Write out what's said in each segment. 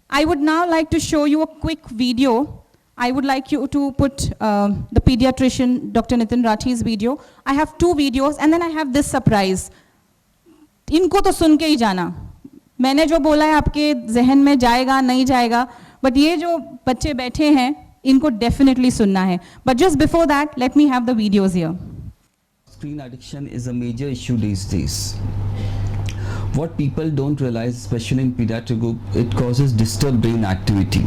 I would now like to show you a quick video. I would like you to put the pediatrician, Dr. Nitin Rathi's video. I have 2 videos and then I have this surprise. इनको तो सुन के ही जाना. मैंने जो बोला है आपके जहन में जाएगा नहीं जाएगा, but ये जो बच्चे बैठे हैं इनको definitely सुनना है. But just before that, let me have the videos here. Screen addiction is a major issue these days. What people don't realize, especially in pediatric group, it causes disturbed brain activity.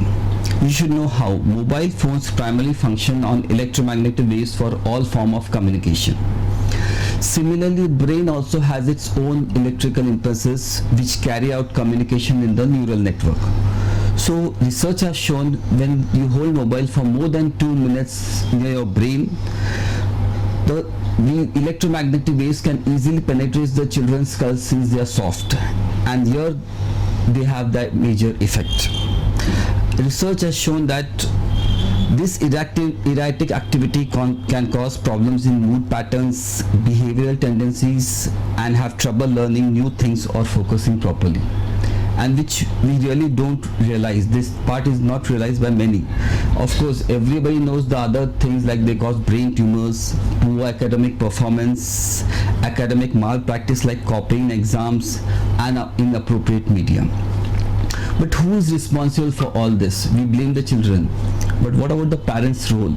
You should know how mobile phones primarily function on electromagnetic waves for all form of communication. Similarly, brain also has its own electrical impulses which carry out communication in the neural network. So research has shown when you hold mobile for more than 2 minutes near your brain, the electromagnetic waves can easily penetrate the children's skull since they are soft, and here they have that major effect. Research has shown that this erratic activity can cause problems in mood patterns, behavioral tendencies, and have trouble learning new things or focusing properly, and which we really don't realize. This part is not realized by many. Of course, everybody knows the other things like they cause brain tumors, poor academic performance, academic malpractice like copying exams, and inappropriate media. But who is responsible for all this? We blame the children. But what about the parents' role?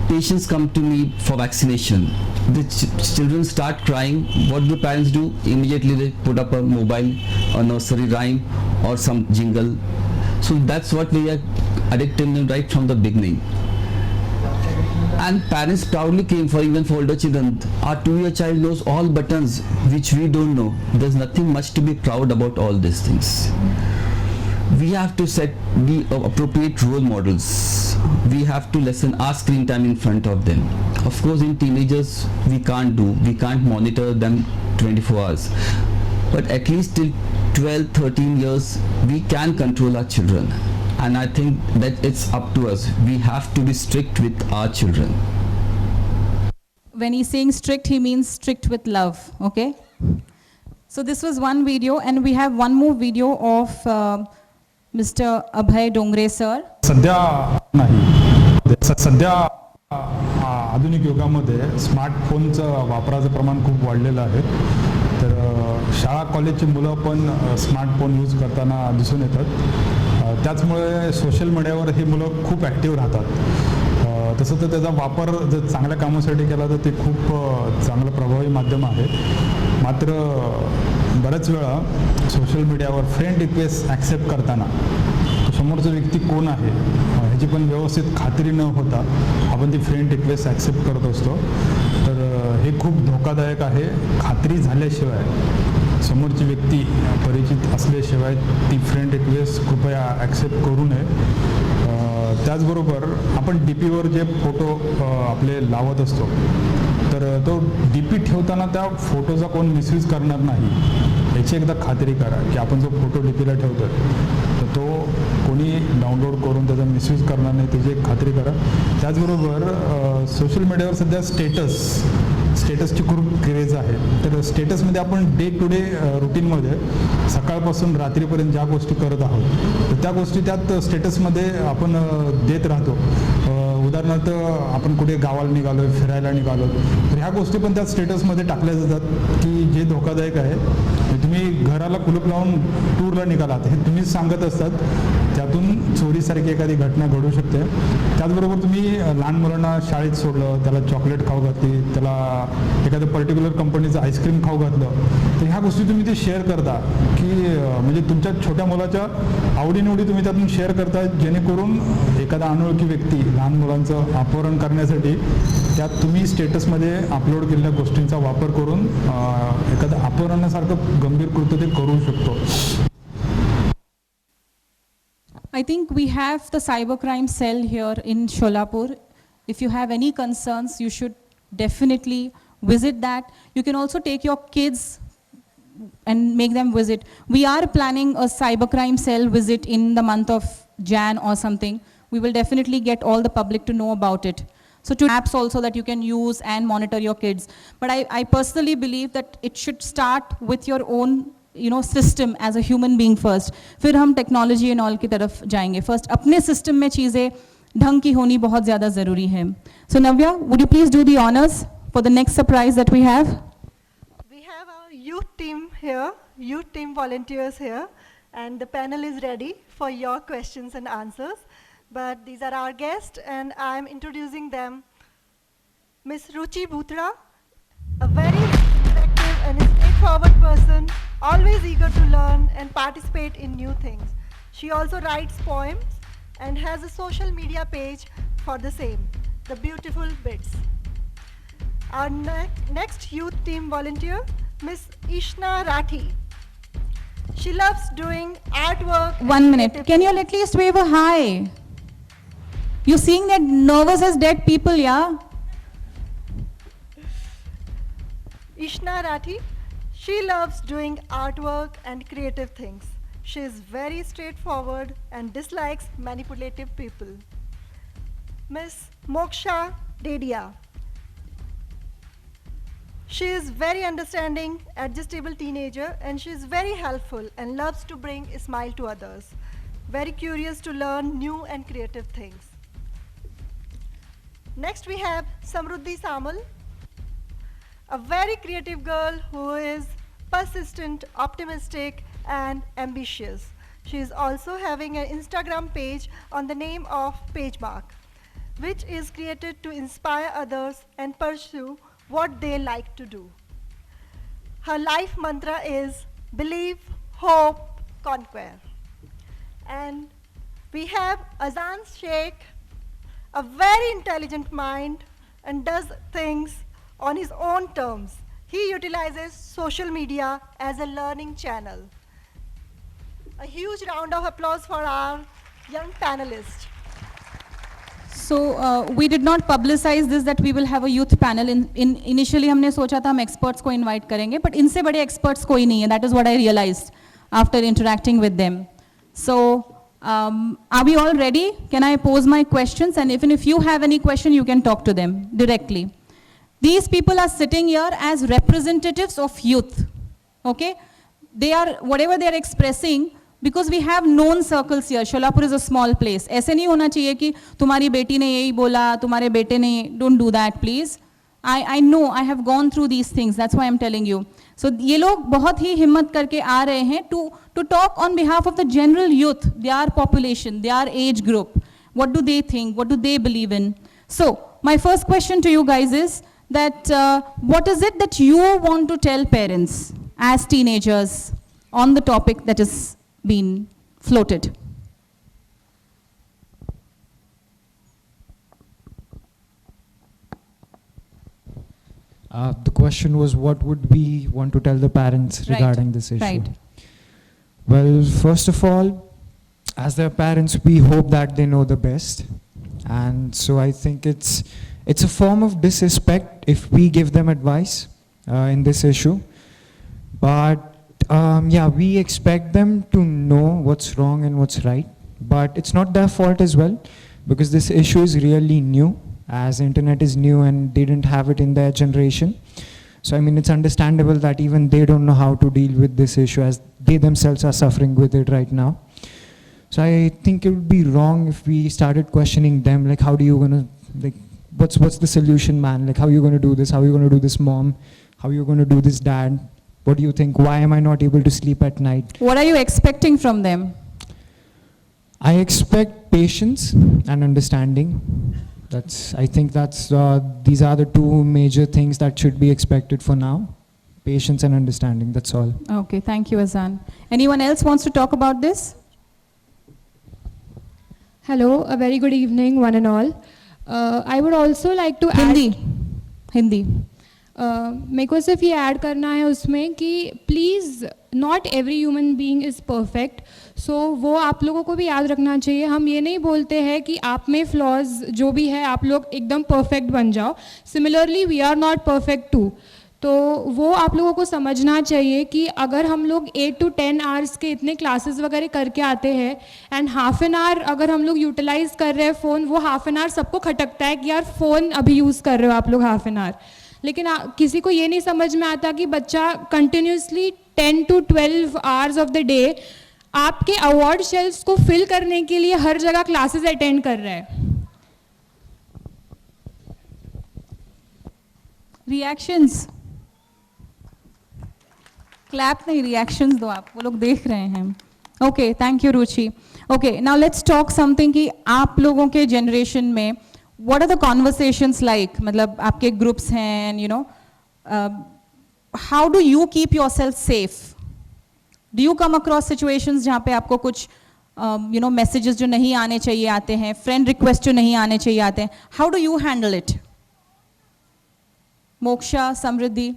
Patients come to me for vaccination. The children start crying. What do the parents do? Immediately they put up a mobile, a nursery rhyme or some jingle. So that's what we are addicting them right from the beginning. And parents proudly claim for even for older children, our 2-year child knows all buttons which we don't know. There's nothing much to be proud about all these things. We have to be appropriate role models. We have to lessen our screen time in front of them. Of course, in teenagers, we can't monitor them 24 hours. But at least till 12, 13 years, we can control our children. And I think that it's up to us. We have to be strict with our children. When he's saying strict, he means strict with love, okay? So this was one video, and we have one more video of Mr. Abhay Dongre sir. सध्या आधुनिक युगामध्ये स्मार्टफोनचं वापराचं प्रमाण खूप वाढलेलं आहे. तर शाळा कॉलेजची मुलं पण स्मार्टफोन यूज करताना दिसून येतात. त्याचमुळे सोशल मीडियावर ही मुलं खूप ॲक्टिव्ह राहतात. तसं तर त्याचा वापर जर चांगल्या कामासाठी केला तर ते खूप चांगलं प्रभावी माध्यम आहे. मात्र बऱ्याच वेळा सोशल मीडियावर फ्रेंड रिक्वेस्ट ॲक्सेप्ट करताना समोरचा व्यक्ती कोण आहे ह्याची पण व्यवस्थित खात्री न होता आपण ती फ्रेंड रिक्वेस्ट ॲक्सेप्ट करत असतो. तर हे खूप धोकादायक आहे. खात्री झाल्याशिवाय समोरची व्यक्ती परिचित असल्याशिवाय ती फ्रेंड रिक्वेस्ट कृपया ॲक्सेप्ट करू नये. त्याचबरोबर आपण DPवर जे फोटो आपले लावत असतो तर तो DP ठेवताना त्या फोटोचा कोण मिसयूज करणार नाही याची एकदा खात्री करा की आपण जो फोटो DPला ठेवतो तर तो कोणी डाउनलोड करून त्याचा मिसयूज करणार नाही त्याची एक खात्री करा. त्याचबरोबर सोशल मीडियावर सध्या स्टेटसची खूप क्रेज आहे. तर स्टेटसमध्ये आपण डे टू डे रुटीनमध्ये सकाळपासून रात्रीपर्यंत ज्या गोष्टी करत आहोत तर त्या गोष्टी त्यात स्टेटसमध्ये आपण देत राहतो. उदाहरणार्थ आपण कुठे गावाला निघालो फिरायला निघालो तर ह्या गोष्टी पण त्या स्टेटसमध्ये टाकल्या जातात की जे धोकादायक आहे. तुम्ही घराला कुलूप लावून टूरला निघालात हे तुम्हीच सांगत असतात. त्यातून चोरीसारखी एखादी घटना घडू शकते. त्याचबरोबर तुम्ही लहान मुलांना शाळेत सोडलं त्याला चॉकलेट खाऊ घातली त्याला एखाद्या पर्टिक्युलर कंपनीचं आईस्क्रीम खाऊ घातलं तर ह्या गोष्टी तुम्ही ते शेअर करता की म्हणजे तुमच्या छोट्या मुलाच्या आवडीनिवडी तुम्ही त्यातून शेअर करता जेणेकरून एखादा अनोळखी व्यक्ती लहान मुलांचं अपहरण करण्यासाठी त्यात तुम्ही स्टेटसमध्ये अपलोड केलेल्या गोष्टींचा वापर करून एखादं अपहरणासारखं गंभीर कृत्य ते करू शकतो. I think we have the cybercrime cell here in Sholapur. If you have any concerns, you should definitely visit that. You can also take your kids and make them visit. We are planning a cybercrime cell visit in the month of Jan or something. We will definitely get all the public to know about it. So to apps also that you can use and monitor your kids. But I personally believe that it should start with your own system as a human being first, फिर हम technology and all की तरफ जाएंगे. First अपने system में चीज़ें ढंग की होनी बहुत ज़्यादा ज़रूरी है. So Navya, would you please do the honours for the next surprise that we have? We have our youth team here, youth team volunteers here, and the panel is ready for your questions and answers. But these are our guests, and I'm introducing them. Miss Ruchi Bhutra, a very interactive and straightforward person, always eager to learn and participate in new things. She also writes poems and has a social media page for the same, The Beautiful Bits. Our next youth team volunteer, Miss Ishna Rathi. She loves doing artwork. 1 minute. Can you at least wave a hi? You seeing that nervous as dead people, yeah? Ishna Rathi, she loves doing artwork and creative things. She is very straightforward and dislikes manipulative people. Miss Moksha Dedia. She is very understanding, adjustable teenager, and she is very helpful and loves to bring a smile to others. Very curious to learn new and creative things. Next we have Samruddhi Samal, a very creative girl who is persistent, optimistic, and ambitious. She is also having an Instagram page on the name of PageMark, which is created to inspire others and pursue what they like to do. Her life mantra is believe, hope, conquer. And we have Azan Sheikh, a very intelligent mind and does things on his own terms. He utilizes social media as a learning channel. A huge round of applause for our young panelists. So we did not publicize this that we will have a youth panel. Initially हमने सोचा था हम experts को invite करेंगे, but इनसे बड़े experts कोई नहीं है. That is what I realized after interacting with them. So are we all ready? Can I pose my questions? And even if you have any question, you can talk to them directly. These people are sitting here as representatives of youth. Okay? They are, whatever they are expressing, because we have known circles here. Sholapur is a small place. ऐसे नहीं होना चाहिए कि तुम्हारी बेटी ने यही बोला, तुम्हारे बेटे ने, don't do that please. I know, I have gone through these things. That's why I'm telling you. So ये लोग बहुत ही हिम्मत करके आ रहे हैं to talk on behalf of the general youth, their population, their age group. What do they think? What do they believe in? So my first question to you guys is that what is it that you want to tell parents as teenagers on the topic that is being floated? The question was, what would we want to tell the parents regarding this issue? Right. Well, first of all, as their parents, we hope that they know the best. And so I think it's a form of disrespect if we give them advice in this issue. But yeah, we expect them to know what's wrong and what's right. But it's not their fault as well, because this issue is really new, as internet is new and they didn't have it in their generation. So I mean, it's understandable that even they don't know how to deal with this issue, as they themselves are suffering with it right now. So I think it would be wrong if we started questioning them, like, how do you gonna, like, what's the solution, man? Like, how are you gonna do this? How are you gonna do this, mom? How are you gonna do this, dad? What do you think? Why am I not able to sleep at night? What are you expecting from them? I expect patience and understanding. I think these are the two major things that should be expected for now. Patience and understanding, that's all. Okay, thank you, Azan. Anyone else wants to talk about this? Hello, a very good evening, one and all. I would also like to add... Hindi. मेरे को सिर्फ ये add करना है उसमें कि please not every human being is perfect. So वो आप लोगों को भी याद रखना चाहिए. हम ये नहीं बोलते हैं कि आप में फ्लॉज जो भी है आप लोग एकदम परफेक्ट बन जाओ. Similarly we are not perfect too. तो वो आप लोगों को समझना चाहिए कि अगर हम लोग 8 to 10 आवर्स के इतने क्लासेस वगैरह करके आते हैं एंड हाफ एन आवर अगर हम लोग यूटिलाइज कर रहे हैं फ़ोन, वो हाफ एन आवर सबको खटकता है कि यार फ़ोन अभी यूज़ कर रहे हो आप लोग हाफ एन आवर. लेकिन किसी को ये नहीं समझ में आता कि बच्चा continuously 10 to 12 hours of the day आपके अवार्ड शेल्फ्स को फिल करने के लिए हर जगह क्लासेस अटेंड कर रहा है. रिएक्शंस, क्लैप नहीं, रिएक्शंस दो आप, वो लोग देख रहे हैं. Okay, thank you Ruchi. Okay, now let's talk something कि आप लोगों के जनरेशन में what are the conversations like, मतलब आपके ग्रुप्स हैं, you know, how do you keep yourself safe? Do you come across situations जहाँ पे आपको कुछ यू नो मैसेजेस जो नहीं आने चाहिए आते हैं, फ्रेंड रिक्वेस्ट जो नहीं आने चाहिए आते हैं, how do you handle it? Moksha, Samriddhi.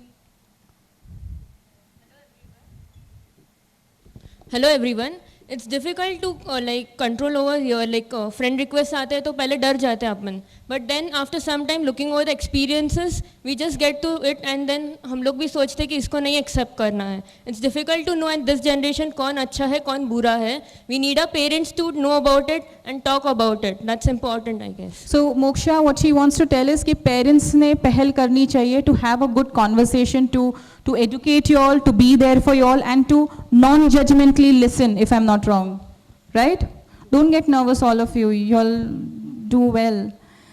Hello everyone. It's difficult to like control over here. Like friend requests आते हैं तो पहले डर जाते हैं अपन. But then after some time looking over the experiences, we just get to it and then हम लोग भी सोचते हैं कि इसको नहीं accept करना है. It's difficult to know in this generation कौन अच्छा है कौन बुरा है. We need our parents to know about it and talk about it. That's important, I guess. So Moksha, what she wants to tell is कि parents ने पहल करनी चाहिए to have a good conversation, to educate you all, to be there for you all, and to non-judgmentally listen, if I'm not wrong, right? Don't get nervous, all of you. You all do well.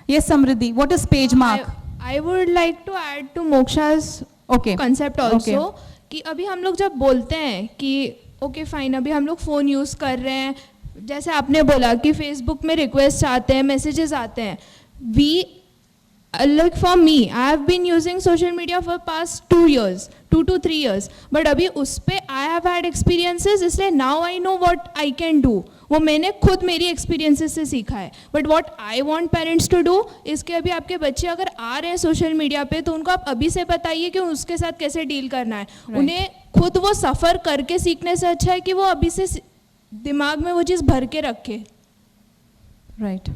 Yes, Samriddhi. What is page mark? I would like to add to Moksha's Okay. concept also Okay. कि अभी हम लोग जब बोलते हैं कि okay fine अभी हम लोग फ़ोन यूज़ कर रहे हैं, जैसे आपने बोला कि फेसबुक में रिक्वेस्ट आते हैं, मैसेजेस आते हैं, we like for me, I have been using social media for past 2 to 3 years, but अभी उस पे I have had experiences, इसलिए now I know what I can do. वो मैंने खुद मेरी experiences से सीखा है. But what I want parents to do is कि अभी आपके बच्चे अगर आ रहे हैं सोशल मीडिया पे तो उनको आप अभी से बताइए कि उसके साथ कैसे डील करना है. उन्हें खुद वो सफ़र करके सीखने से अच्छा है कि वो अभी से दिमाग में वो चीज़ भर के रखे. Right.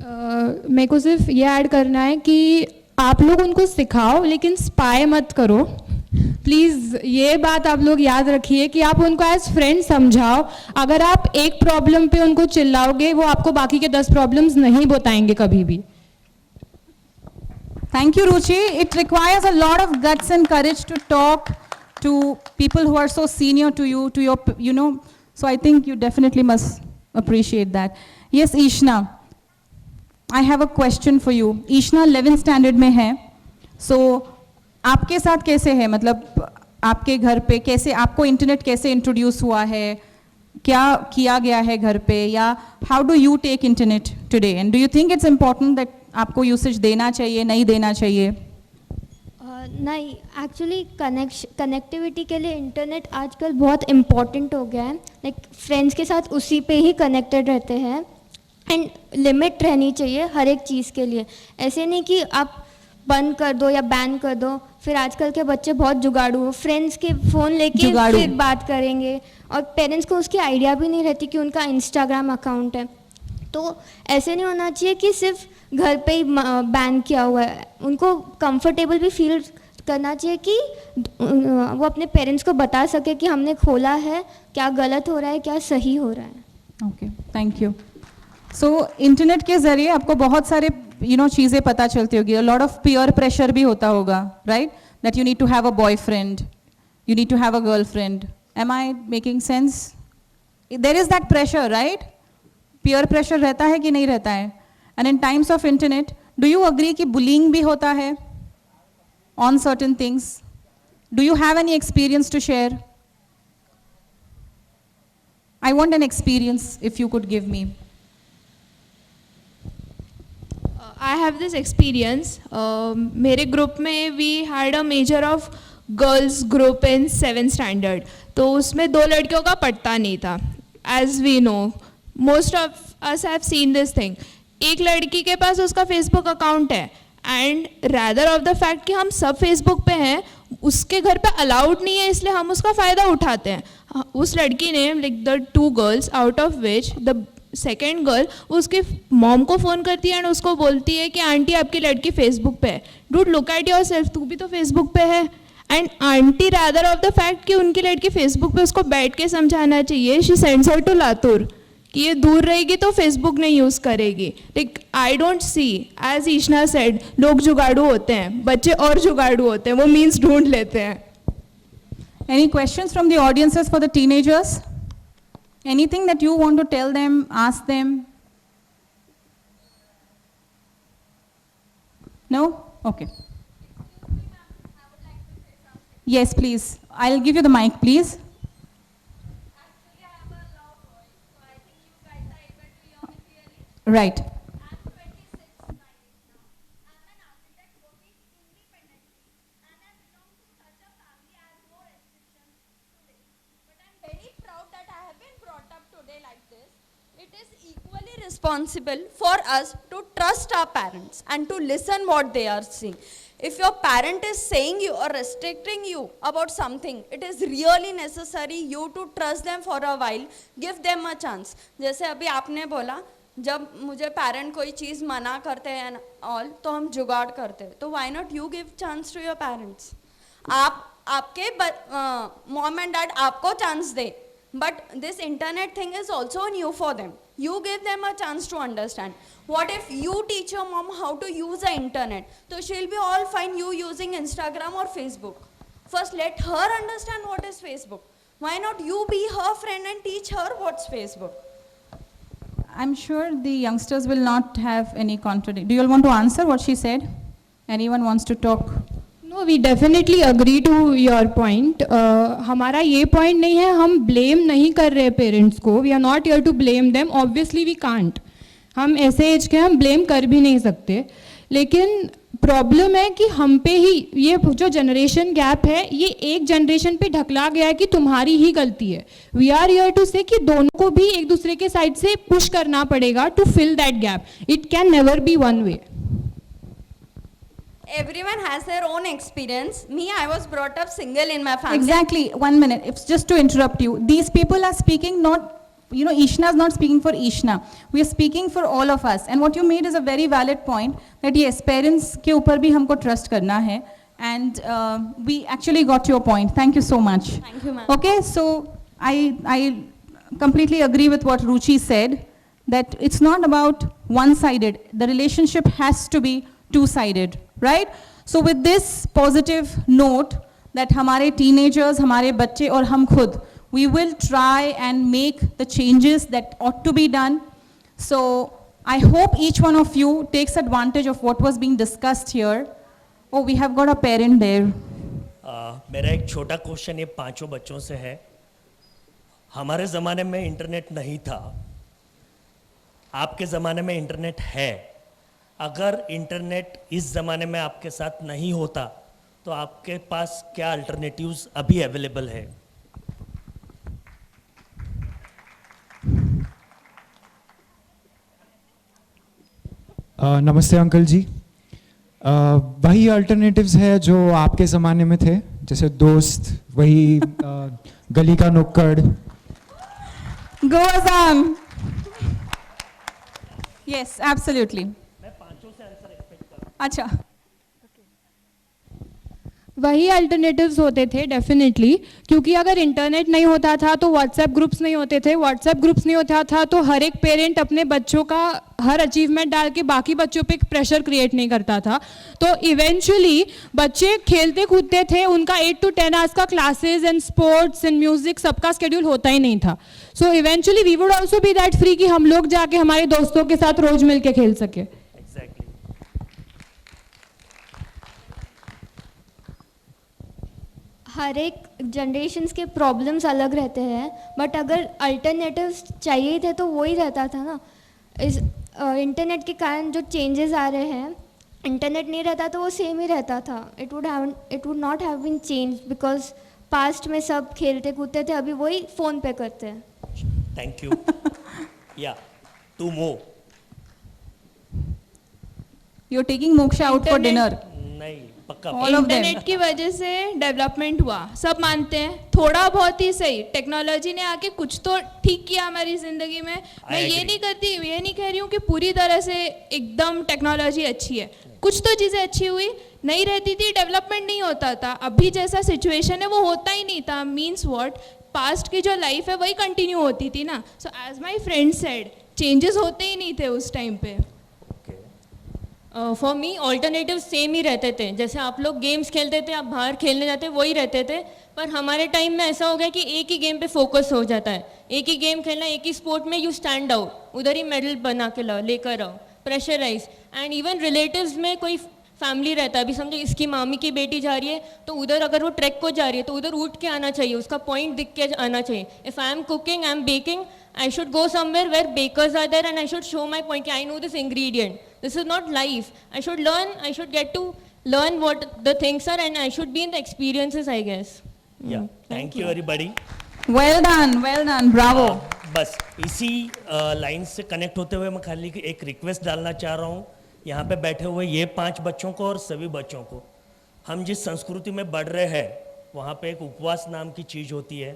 मेरे को सिर्फ ये ऐड करना है कि आप लोग उनको सिखाओ लेकिन स्पाई मत करो. प्लीज़ ये बात आप लोग याद रखिए कि आप उनको एज फ्रेंड समझाओ. अगर आप एक प्रॉब्लम पे उनको चिल्लाओगे वो आपको बाकी के 10 प्रॉब्लम्स नहीं बताएंगे कभी भी. Thank you, Ruchi. It requires a lot of guts and courage to talk to people who are so senior to you, you know. So I think you definitely must appreciate that. Yes, Ishna. I have a question for you. Ishna 11th standard में है. So आपके साथ कैसे है, मतलब आपके घर पे कैसे आपको इंटरनेट कैसे इंट्रोड्यूस हुआ है, क्या किया गया है घर पे, या how do you take internet today, and do you think it's important that आपको यूसेज देना चाहिए, नहीं देना चाहिए? नहीं, एक्चुअली कनेक्टिविटी के लिए इंटरनेट आजकल बहुत इम्पॉर्टेंट हो गया है. लाइक फ्रेंड्स के साथ उसी पे ही कनेक्टेड रहते हैं एंड लिमिट रहनी चाहिए हर एक चीज़ के लिए. ऐसे नहीं कि आप बंद कर दो या बैन कर दो. फिर आजकल के बच्चे बहुत जुगाड़ू हो, फ्रेंड्स के फ़ोन लेके फिर बात करेंगे और पेरेंट्स को उसकी आइडिया भी नहीं रहती कि उनका इंस्टाग्राम अकाउंट है. तो ऐसे नहीं होना चाहिए कि सिर्फ घर पे ही बैन किया हुआ है. उनको कंफर्टेबल भी फील करना चाहिए कि वो अपने पेरेंट्स को बता सके कि हमने खोला है, क्या गलत हो रहा है, क्या सही हो रहा है. Okay, thank you. So internet के ज़रिए आपको बहुत सारे चीज़ें पता चलती होगी. लॉट ऑफ पीयर प्रेशर भी होता होगा, right? That you need to have a boyfriend, you need to have a girlfriend. Am I making sense? There is that pressure, right? Peer pressure रहता है कि नहीं रहता है? And in times of internet do you agree कि bullying भी होता है on certain things? Do you have any experience to share? I want an experience if you could give me. I have this experience. मेरे group में we had a major of girls group in 7th standard. तो उसमें 2 लड़कियों का पटता नहीं था. As we know, most of us have seen this thing. एक लड़की के पास उसका फेसबुक अकाउंट है and rather of the fact कि हम सब फेसबुक पे हैं, उसके घर पे अलाउड नहीं है इसलिए हम उसका फ़ायदा उठाते हैं. उस लड़की ने like the 2 girls out of which the second girl उसके मॉम को फ़ोन करती है एंड उसको बोलती है कि आंटी आपकी लड़की फेसबुक पे है. Dude look at your self, तू भी तो फेसबुक पे है. And aunty rather of the fact कि उनकी लड़की फेसबुक पे उसको बैठ के समझाना चाहिए, she sends her to Latur कि ये दूर रहेगी तो फेसबुक नहीं यूज़ करेगी. Like I don't see, as Ishana said, लोग जुगाड़ू होते हैं, बच्चे और जुगाड़ू होते हैं, वो मीन्स ढूंढ लेते हैं. Any questions from the audiences for the teenagers? Anything that you want to tell them, ask them? No? Okay. Yes, please. I'll give you the mic, please. Right. Very proud that I have been brought up today like this. It is equally responsible for us to trust our parents and to listen what they are saying. If your parent is saying you or restricting you about something, it is really necessary you to trust them for a while, give them a chance. जैसे अभी आपने बोला, जब मुझे parent कोई चीज़ मना करते हैं and all, तो हम जुगाड़ करते हैं. तो why not you give chance to your parents? आपके mom and dad आपको chance they, but this internet thing is also new for them. You give them a chance to understand. What if you teach your mom how to use the internet? So she'll be all fine you using Instagram or Facebook. First let her understand what is Facebook. Why not you be her friend and teach her what's Facebook? I'm sure the youngsters will not have any contradiction. Do you all want to answer what she said? Anyone wants to talk? No, we definitely agree to your point. हमारा ये point नहीं है, हम blame नहीं कर रहे parents को. We are not here to blame them. Obviously we can't. हम ऐसे एज के हम blame कर भी नहीं सकते. लेकिन प्रॉब्लम है कि हम पे ही ये जो जनरेशन गैप है ये एक जनरेशन पे ढकला गया है कि तुम्हारी ही गलती है. वी आर हियर टू से कि दोनों को भी एक दूसरे के साइड से पुश करना पड़ेगा to fill that gap. It can never be one way. Everyone has their own experience. Me, I was brought up single in my family. Exactly. 1 minute. It's just to interrupt you. These people are speaking not, Ishna is not speaking for Ishna. We are speaking for all of us. And what you made is a very valid point that yes, parents के ऊपर भी हमको trust करना है. And we actually got your point. Thank you so much. Thank you, ma'am. Okay, so I completely agree with what Ruchi said, that it's not about one-sided. The relationship has to be two-sided, right? So with this positive note that हमारे teenagers, हमारे बच्चे और हम खुद, we will try and make the changes that ought to be done. So I hope each one of you takes advantage of what was being discussed here. Oh, we have got a parent there. मेरा एक छोटा question ये पांचों बच्चों से है. हमारे ज़माने में इंटरनेट नहीं था, आपके ज़माने में इंटरनेट है. अगर इंटरनेट इस ज़माने में आपके साथ नहीं होता तो आपके पास क्या अल्टरनेटिव्स अभी अवेलेबल है? नमस्ते अंकल जी. वही अल्टरनेटिव्स है जो आपके ज़माने में थे, जैसे दोस्त, वही गली का नुक्कड़. Go Azam. Yes, absolutely. अच्छा. वही अल्टरनेटिव्स होते थे डेफिनेटली, क्योंकि अगर इंटरनेट नहीं होता था तो व्हाट्सएप ग्रुप्स नहीं होते थे. व्हाट्सएप ग्रुप्स नहीं होता था तो हर एक पेरेंट अपने बच्चों का हर अचीवमेंट डाल के बाकी बच्चों पे प्रेशर क्रिएट नहीं करता था. तो इवेंचुअली बच्चे खेलते कूदते थे, उनका 8 to 10 आवर्स का classes and sports and music सबका स्केड्यूल होता ही नहीं था. So eventually we would also be that free कि हम लोग जाके हमारे दोस्तों के साथ रोज मिल के खेल सके. हर एक जनरेशन्स के प्रॉब्लम्स अलग रहते हैं, बट अगर अल्टरनेटिव्स चाहिए थे तो वो ही रहता था ना. इस इंटरनेट के कारण जो चेंजेस आ रहे हैं, इंटरनेट नहीं रहता तो वो सेम ही रहता था. It would not have been change because past में सब खेलते कूदते थे, अभी वही फ़ोन पे करते हैं. Thank you. या two more. You're taking Moksha out for dinner. नहीं, पक्का. इंटरनेट की वजह से डेवलपमेंट हुआ, सब मानते हैं. थोड़ा बहुत ही सही, टेक्नोलॉजी ने आके कुछ तो ठीक किया हमारी ज़िंदगी में. मैं ये नहीं कह रही हूँ कि पूरी तरह से एकदम टेक्नोलॉजी अच्छी है. कुछ तो चीज़ें अच्छी हुई, नहीं रहती थी डेवलपमेंट नहीं होता था. अभी जैसा सिचुएशन है वो होता ही नहीं था. मीन्स व्हाट, पास्ट की जो लाइफ है वही कंटिन्यू होती थी ना. So as my friend said, changes होते ही नहीं थे उस टाइम पे. फॉर मी ऑल्टरनेटिव सेम ही रहते थे. जैसे आप लोग गेम्स खेलते थे, आप बाहर खेलने जाते वही रहते थे. पर हमारे टाइम में ऐसा हो गया कि एक ही गेम पे फोकस हो जाता है. एक ही गेम खेलना, एक ही स्पोर्ट में यू स्टैंड आउट, उधर ही मेडल बना के लाओ, लेकर आओ, प्रेशराइज. एंड इवन रिलेटिव्स में कोई फैमिली रहता है. अभी समझो इसकी मामी की बेटी जा रही है तो उधर अगर वो ट्रैक को जा रही है तो उधर उठ के आना चाहिए, उसका पॉइंट दिख के आना चाहिए. If I am cooking, I am baking, I should go somewhere where bakers are there and I should show my point. I know this ingredient. This is not life. I should learn. I should get to learn what the things are and I should be in the experiences, I guess. Yeah. Thank you everybody. Well done, bravo. बस इसी line से connect होते हुए मैं खाली एक request डालना चाह रहा हूँ यहाँ पे बैठे हुए ये 5 बच्चों को और सभी बच्चों को. हम जिस संस्कृति में बढ़ रहे हैं वहाँ पे एक उपवास नाम की चीज़ होती है.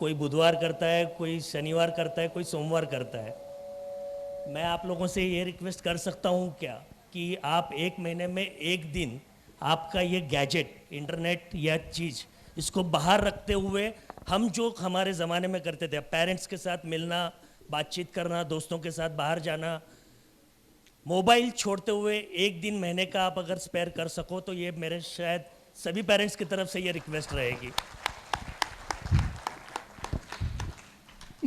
कोई बुधवार करता है, कोई शनिवार करता है, कोई सोमवार करता है. मैं आप लोगों से ये रिक्वेस्ट कर सकता हूँ क्या कि आप 1 महीने में 1 दिन आपका ये गैजेट, इंटरनेट या चीज़, इसको बाहर रखते हुए हम जो हमारे ज़माने में करते थे, पेरेंट्स के साथ मिलना, बातचीत करना, दोस्तों के साथ बाहर जाना, मोबाइल छोड़ते हुए 1 दिन महीने का आप अगर स्पेयर कर सको तो ये मेरे शायद सभी पेरेंट्स की तरफ से ये रिक्वेस्ट रहेगी.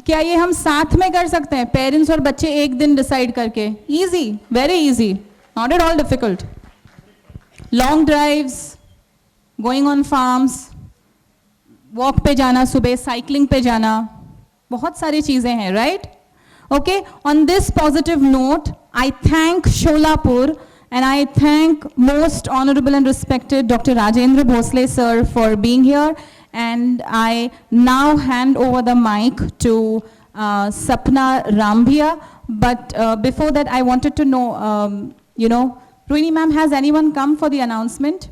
क्या ये हम साथ में कर सकते हैं, पेरेंट्स और बच्चे 1 दिन डिसाइड करके? Easy, very easy, not at all difficult. Long drives, going on farms, walk पे जाना, सुबह साइकिलिंग पे जाना, बहुत सारी चीज़ें हैं, right? Okay, on this positive note I thank Sholapur and I thank most honorable and respected Dr. Rajendra Bhosle sir for being here. And I now hand over the mic to Sapna Rambhia. But before that, I wanted to know, Rohini ma'am, has anyone come for the announcement?